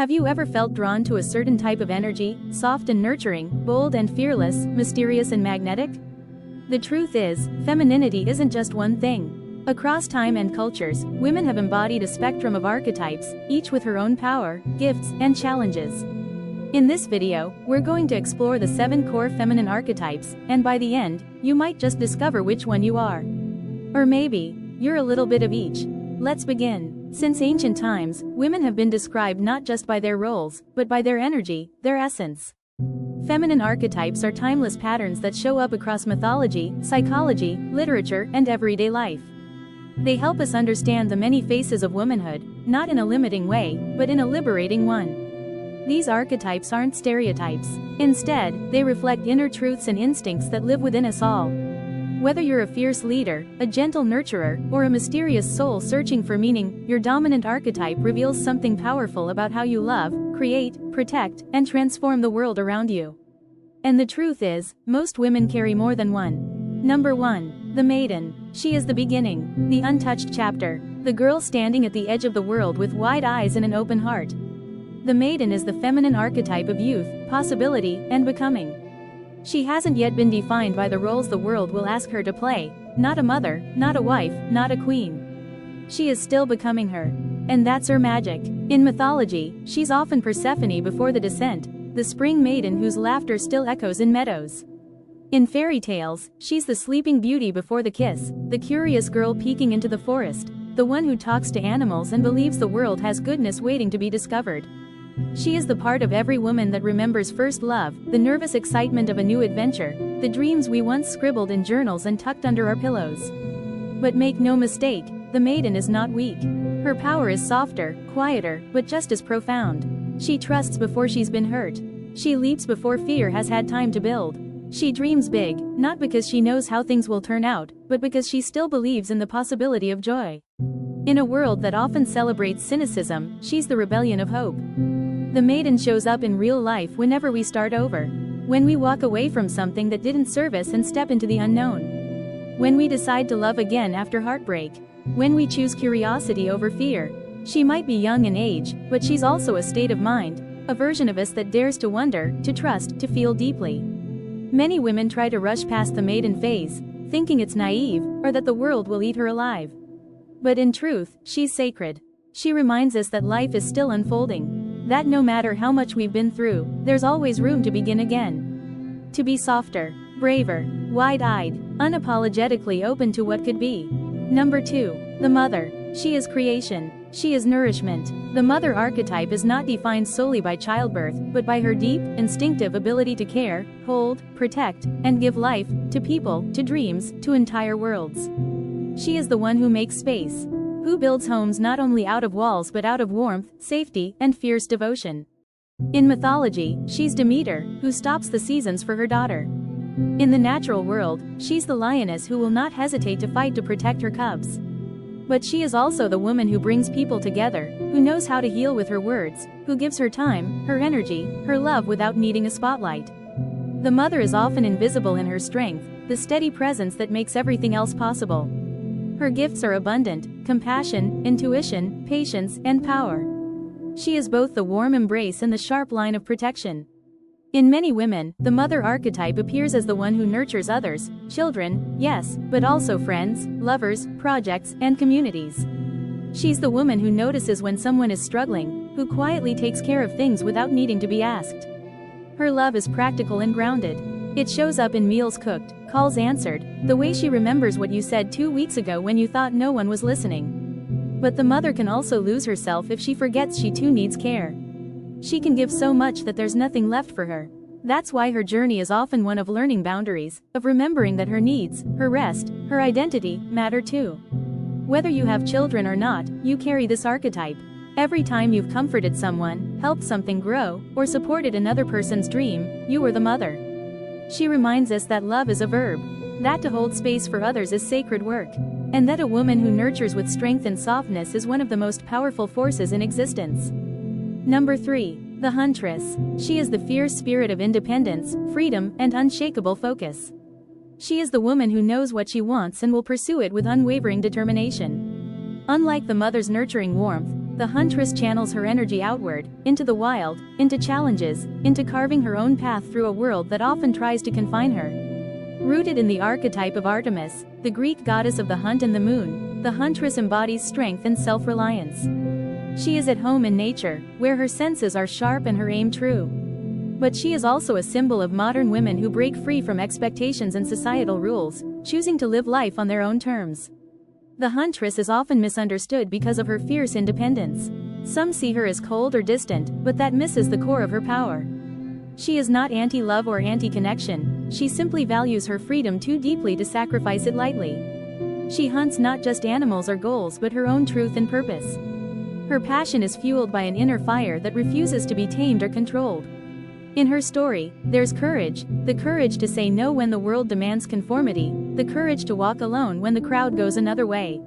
Have you ever felt drawn to a certain type of energy, soft and nurturing, bold and fearless, mysterious and magnetic? The truth is, femininity isn't just one thing. Across time and cultures, women have embodied a spectrum of archetypes, each with her own power, gifts, and challenges. In this video, we're going to explore the 7 core feminine archetypes, and by the end, you might just discover which one you are. Or maybe, you're a little bit of each. Let's begin. Since ancient times, women have been described not just by their roles, but by their energy, their essence. Feminine archetypes are timeless patterns that show up across mythology, psychology, literature, and everyday life. They help us understand the many faces of womanhood, not in a limiting way, but in a liberating one. These archetypes aren't stereotypes. Instead, they reflect inner truths and instincts that live within us all. Whether you're a fierce leader, a gentle nurturer, or a mysterious soul searching for meaning, your dominant archetype reveals something powerful about how you love, create, protect, and transform the world around you. And the truth is, most women carry more than one. Number 1. The Maiden. She is the beginning, the untouched chapter, the girl standing at the edge of the world with wide eyes and an open heart. The Maiden is the feminine archetype of youth, possibility, and becoming. She hasn't yet been defined by the roles the world will ask her to play, not a mother, not a wife, not a queen. She is still becoming her. And that's her magic. In mythology, she's often Persephone before the descent, the spring maiden whose laughter still echoes in meadows. In fairy tales, she's the sleeping beauty before the kiss, the curious girl peeking into the forest, the one who talks to animals and believes the world has goodness waiting to be discovered. She is the part of every woman that remembers first love, the nervous excitement of a new adventure, the dreams we once scribbled in journals and tucked under our pillows. But make no mistake, the Maiden is not weak. Her power is softer, quieter, but just as profound. She trusts before she's been hurt. She leaps before fear has had time to build. She dreams big, not because she knows how things will turn out, but because she still believes in the possibility of joy. In a world that often celebrates cynicism, she's the rebellion of hope. The Maiden shows up in real life whenever we start over. When we walk away from something that didn't serve us and step into the unknown. When we decide to love again after heartbreak. When we choose curiosity over fear. She might be young in age, but she's also a state of mind, a version of us that dares to wonder, to trust, to feel deeply. Many women try to rush past the Maiden phase, thinking it's naive, or that the world will eat her alive. But in truth, she's sacred. She reminds us that life is still unfolding. That no matter how much we've been through, there's always room to begin again. To be softer, braver, wide-eyed, unapologetically open to what could be. Number 2. The Mother. She is creation. She is nourishment. The mother archetype is not defined solely by childbirth, but by her deep, instinctive ability to care, hold, protect, and give life, to people, to dreams, to entire worlds. She is the one who makes space. Who builds homes not only out of walls but out of warmth, safety, and fierce devotion. In mythology, she's Demeter, who stops the seasons for her daughter. In the natural world, she's the lioness who will not hesitate to fight to protect her cubs. But she is also the woman who brings people together, who knows how to heal with her words, who gives her time, her energy, her love without needing a spotlight. The mother is often invisible in her strength, the steady presence that makes everything else possible. Her gifts are abundant: compassion, intuition, patience, and power. She is both the warm embrace and the sharp line of protection. In many women, the mother archetype appears as the one who nurtures others, children, yes, but also friends, lovers, projects, and communities. She's the woman who notices when someone is struggling, who quietly takes care of things without needing to be asked. Her love is practical and grounded. It shows up in meals cooked, calls answered, the way she remembers what you said 2 weeks ago when you thought no one was listening. But the mother can also lose herself if she forgets she too needs care. She can give so much that there's nothing left for her. That's why her journey is often one of learning boundaries, of remembering that her needs, her rest, her identity, matter too. Whether you have children or not, you carry this archetype. Every time you've comforted someone, helped something grow, or supported another person's dream, you were the mother. She reminds us that love is a verb, that to hold space for others is sacred work, and that a woman who nurtures with strength and softness is one of the most powerful forces in existence. Number 3. The Huntress. She is the fierce spirit of independence, freedom, and unshakable focus. She is the woman who knows what she wants and will pursue it with unwavering determination. Unlike the mother's nurturing warmth, The huntress channels her energy outward, into the wild, into challenges, into carving her own path through a world that often tries to confine her. Rooted in the archetype of Artemis, the Greek goddess of the hunt and the moon, the huntress embodies strength and self-reliance. She is at home in nature, where her senses are sharp and her aim true. But she is also a symbol of modern women who break free from expectations and societal rules, choosing to live life on their own terms. The huntress is often misunderstood because of her fierce independence. Some see her as cold or distant, but that misses the core of her power. She is not anti-love or anti-connection, she simply values her freedom too deeply to sacrifice it lightly. She hunts not just animals or goals but her own truth and purpose. Her passion is fueled by an inner fire that refuses to be tamed or controlled. In her story, there's courage, the courage to say no when the world demands conformity, the courage to walk alone when the crowd goes another way.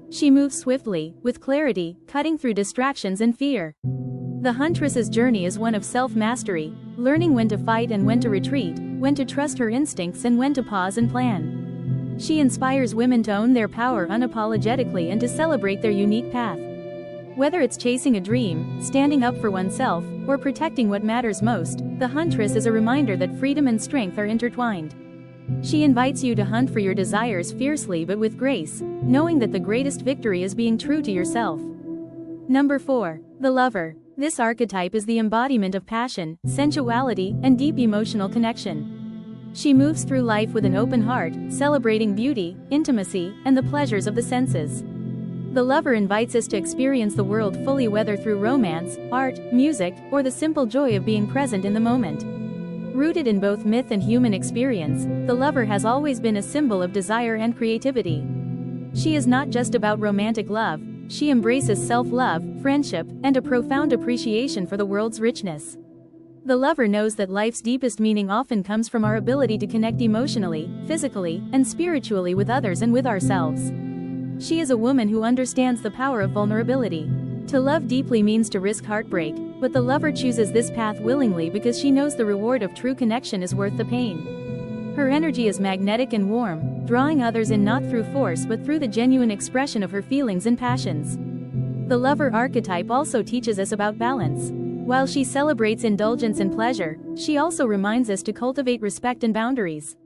She moves swiftly, with clarity, cutting through distractions and fear. The huntress's journey is one of self-mastery, learning when to fight and when to retreat, when to trust her instincts and when to pause and plan. She inspires women to own their power unapologetically and to celebrate their unique path. Whether it's chasing a dream, standing up for oneself, or protecting what matters most, the huntress is a reminder that freedom and strength are intertwined. She invites you to hunt for your desires fiercely but with grace, knowing that the greatest victory is being true to yourself. Number 4. The lover. This archetype is the embodiment of passion, sensuality, and deep emotional connection. She moves through life with an open heart, celebrating beauty, intimacy, and the pleasures of the senses. The lover invites us to experience the world fully, whether through romance, art, music, or the simple joy of being present in the moment. Rooted in both myth and human experience, the lover has always been a symbol of desire and creativity. She is not just about romantic love, she embraces self-love, friendship, and a profound appreciation for the world's richness. The lover knows that life's deepest meaning often comes from our ability to connect emotionally, physically, and spiritually with others and with ourselves. She is a woman who understands the power of vulnerability. To love deeply means to risk heartbreak, but the lover chooses this path willingly because she knows the reward of true connection is worth the pain. Her energy is magnetic and warm, drawing others in not through force but through the genuine expression of her feelings and passions. The lover archetype also teaches us about balance. While she celebrates indulgence and pleasure, she also reminds us to cultivate respect and boundaries.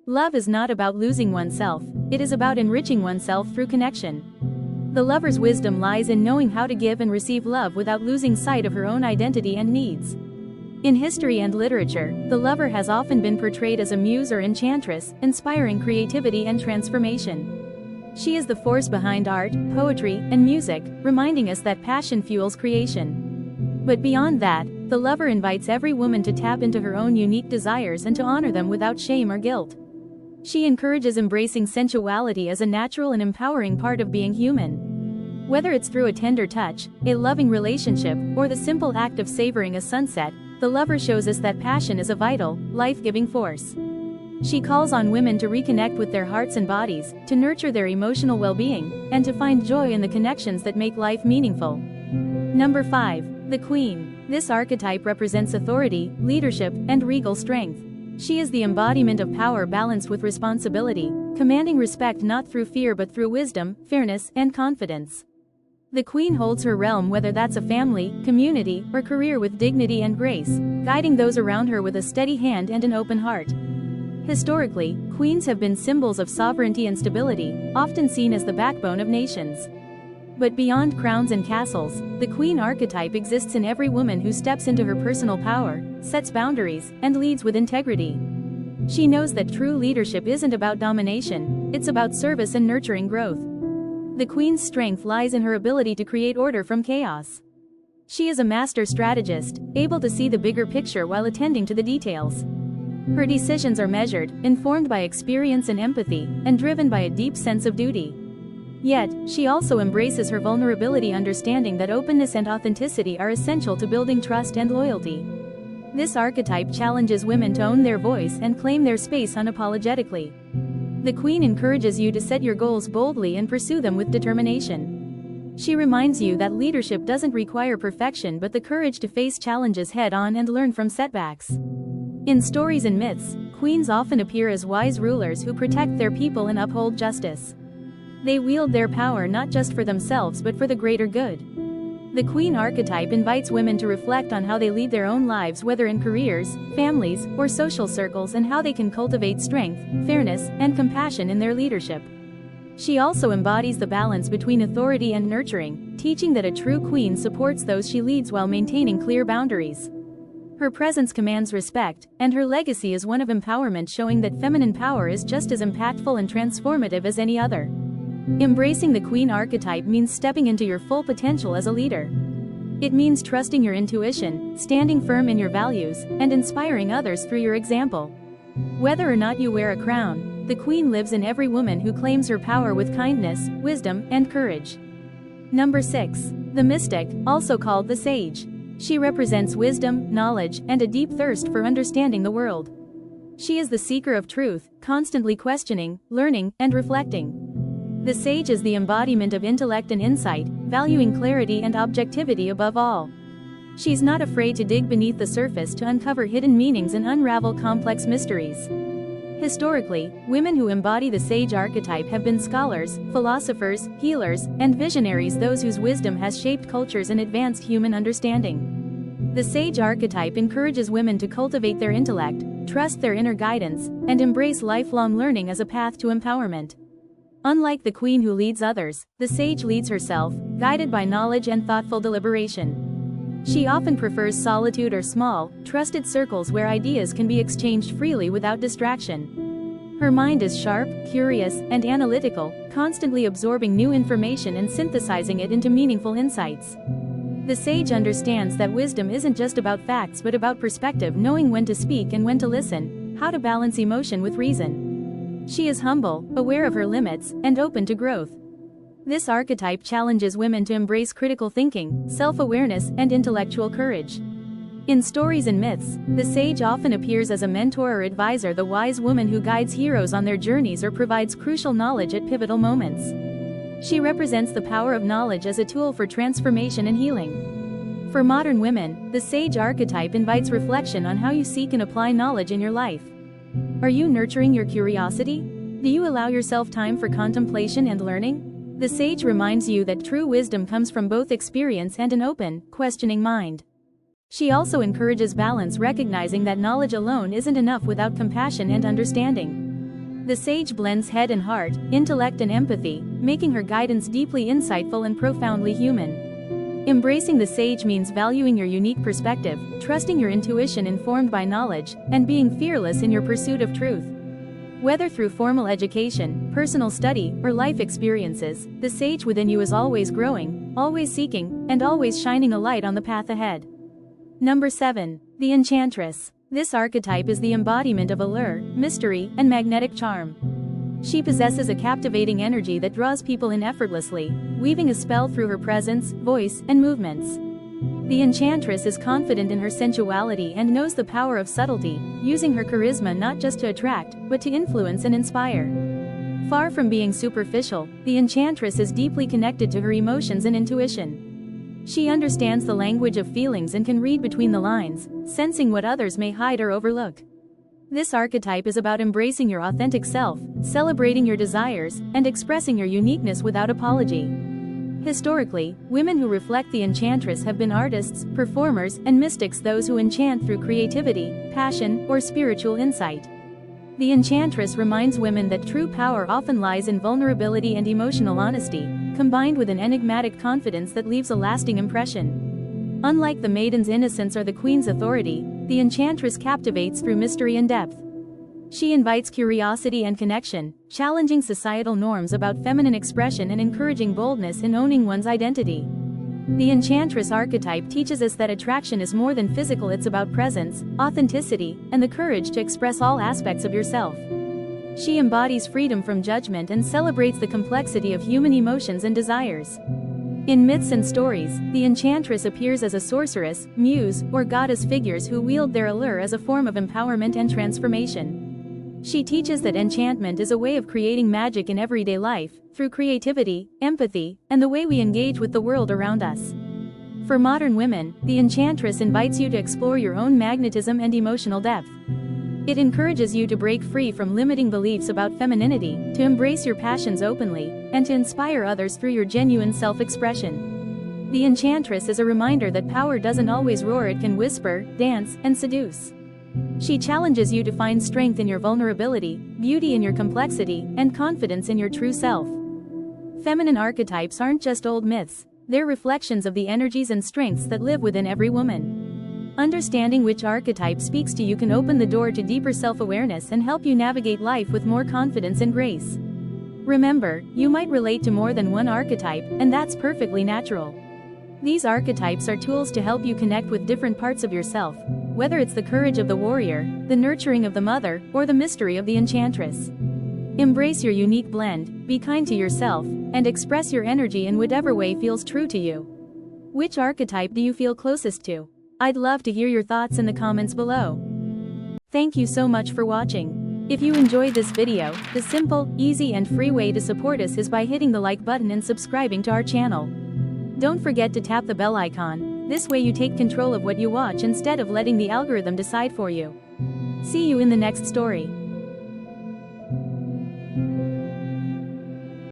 Love is not about losing oneself, it is about enriching oneself through connection. The lover's wisdom lies in knowing how to give and receive love without losing sight of her own identity and needs. In history and literature, the lover has often been portrayed as a muse or enchantress, inspiring creativity and transformation. She is the force behind art, poetry, and music, reminding us that passion fuels creation. But beyond that, the lover invites every woman to tap into her own unique desires and to honor them without shame or guilt. She encourages embracing sensuality as a natural and empowering part of being human. Whether it's through a tender touch, a loving relationship, or the simple act of savoring a sunset, the lover shows us that passion is a vital, life-giving force. She calls on women to reconnect with their hearts and bodies, to nurture their emotional well-being, and to find joy in the connections that make life meaningful. Number 5. The Queen. This archetype represents authority, leadership, and regal strength. She is the embodiment of power balanced with responsibility, commanding respect not through fear but through wisdom, fairness, and confidence. The Queen holds her realm, whether that's a family, community, or career, with dignity and grace, guiding those around her with a steady hand and an open heart. Historically, queens have been symbols of sovereignty and stability, often seen as the backbone of nations. But beyond crowns and castles, the Queen archetype exists in every woman who steps into her personal power, sets boundaries, and leads with integrity. She knows that true leadership isn't about domination, it's about service and nurturing growth. The Queen's strength lies in her ability to create order from chaos. She is a master strategist, able to see the bigger picture while attending to the details. Her decisions are measured, informed by experience and empathy, and driven by a deep sense of duty. Yet, she also embraces her vulnerability, understanding that openness and authenticity are essential to building trust and loyalty. This archetype challenges women to own their voice and claim their space unapologetically. The Queen encourages you to set your goals boldly and pursue them with determination. She reminds you that leadership doesn't require perfection but the courage to face challenges head-on and learn from setbacks. In stories and myths, queens often appear as wise rulers who protect their people and uphold justice. They wield their power not just for themselves but for the greater good. The Queen archetype invites women to reflect on how they lead their own lives, whether in careers, families, or social circles, and how they can cultivate strength, fairness, and compassion in their leadership. She also embodies the balance between authority and nurturing, teaching that a true queen supports those she leads while maintaining clear boundaries. Her presence commands respect, and her legacy is one of empowerment, showing that feminine power is just as impactful and transformative as any other. Embracing the Queen archetype means stepping into your full potential as a leader. It means trusting your intuition, standing firm in your values, and inspiring others through your example. Whether or not you wear a crown, the Queen lives in every woman who claims her power with kindness, wisdom, and courage. Number 6. The Mystic, also called the Sage. She represents wisdom, knowledge, and a deep thirst for understanding the world. She is the seeker of truth, constantly questioning, learning, and reflecting. The sage is the embodiment of intellect and insight, valuing clarity and objectivity above all. She's not afraid to dig beneath the surface to uncover hidden meanings and unravel complex mysteries. Historically, women who embody the sage archetype have been scholars, philosophers, healers, and visionaries, those whose wisdom has shaped cultures and advanced human understanding. The sage archetype encourages women to cultivate their intellect, trust their inner guidance, and embrace lifelong learning as a path to empowerment. Unlike the queen who leads others, the sage leads herself, guided by knowledge and thoughtful deliberation. She often prefers solitude or small, trusted circles where ideas can be exchanged freely without distraction. Her mind is sharp, curious, and analytical, constantly absorbing new information and synthesizing it into meaningful insights. The sage understands that wisdom isn't just about facts but about perspective, knowing when to speak and when to listen, how to balance emotion with reason. She is humble, aware of her limits, and open to growth. This archetype challenges women to embrace critical thinking, self-awareness, and intellectual courage. In stories and myths, the sage often appears as a mentor or advisor, the wise woman who guides heroes on their journeys or provides crucial knowledge at pivotal moments. She represents the power of knowledge as a tool for transformation and healing. For modern women, the sage archetype invites reflection on how you seek and apply knowledge in your life. Are you nurturing your curiosity? Do you allow yourself time for contemplation and learning? The sage reminds you that true wisdom comes from both experience and an open, questioning mind. She also encourages balance, recognizing that knowledge alone isn't enough without compassion and understanding. The sage blends head and heart, intellect and empathy, making her guidance deeply insightful and profoundly human. Embracing the sage means valuing your unique perspective, trusting your intuition informed by knowledge, and being fearless in your pursuit of truth. Whether through formal education, personal study, or life experiences, the sage within you is always growing, always seeking, and always shining a light on the path ahead. Number 7. The Enchantress. This archetype is the embodiment of allure, mystery, and magnetic charm. She possesses a captivating energy that draws people in effortlessly, weaving a spell through her presence, voice, and movements. The Enchantress is confident in her sensuality and knows the power of subtlety, using her charisma not just to attract, but to influence and inspire. Far from being superficial, the Enchantress is deeply connected to her emotions and intuition. She understands the language of feelings and can read between the lines, sensing what others may hide or overlook. This archetype is about embracing your authentic self, celebrating your desires, and expressing your uniqueness without apology. Historically, women who reflect the Enchantress have been artists, performers, and mystics, those who enchant through creativity, passion, or spiritual insight. The Enchantress reminds women that true power often lies in vulnerability and emotional honesty, combined with an enigmatic confidence that leaves a lasting impression. Unlike the Maiden's innocence or the Queen's authority, the Enchantress captivates through mystery and depth. She invites curiosity and connection, challenging societal norms about feminine expression and encouraging boldness in owning one's identity. The Enchantress archetype teaches us that attraction is more than physical, it's about presence, authenticity, and the courage to express all aspects of yourself. She embodies freedom from judgment and celebrates the complexity of human emotions and desires. In myths and stories, the Enchantress appears as a sorceress, muse, or goddess, figures who wield their allure as a form of empowerment and transformation. She teaches that enchantment is a way of creating magic in everyday life, through creativity, empathy, and the way we engage with the world around us. For modern women, the Enchantress invites you to explore your own magnetism and emotional depth. It encourages you to break free from limiting beliefs about femininity, to embrace your passions openly, and to inspire others through your genuine self-expression. The Enchantress is a reminder that power doesn't always roar, it can whisper, dance, and seduce. She challenges you to find strength in your vulnerability, beauty in your complexity, and confidence in your true self. Feminine archetypes aren't just old myths, they're reflections of the energies and strengths that live within every woman. Understanding which archetype speaks to you can open the door to deeper self-awareness and help you navigate life with more confidence and grace. Remember, you might relate to more than one archetype, and that's perfectly natural. These archetypes are tools to help you connect with different parts of yourself, whether it's the courage of the warrior, the nurturing of the mother, or the mystery of the enchantress. Embrace your unique blend, be kind to yourself, and express your energy in whatever way feels true to you. Which archetype do you feel closest to? I'd love to hear your thoughts in the comments below. Thank you so much for watching. If you enjoyed this video, the simple, easy and free way to support us is by hitting the like button and subscribing to our channel. Don't forget to tap the bell icon, this way you take control of what you watch instead of letting the algorithm decide for you. See you in the next story.